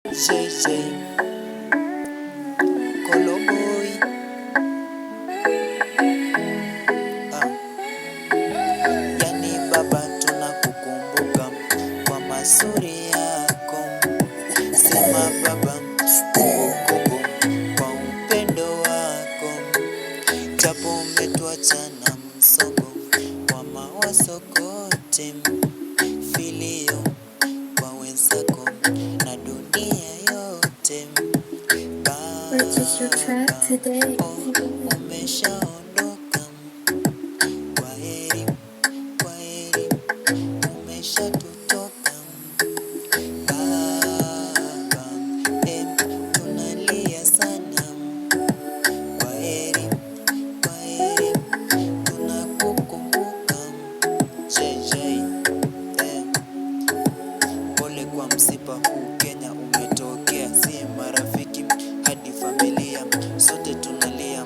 JJ Koloboy. Yani baba, tunakukumbuka kwa mazuri yako. Sema baba, kumbukumbu kwa upendo wako. Japo umetuacha na msongo wa mawazo kote, filio kwa wenzako na dunia yote. Purchase your track today. Umeshaondoka, kwaheri, kwaheri, umeshatutoka baba, tunalia sana. Kwaheri, kwaheri, tunakukumbuka. JJ, pole kwa msiba huu Kenya umetokea, si marafiki hadi familia, sote tunalia.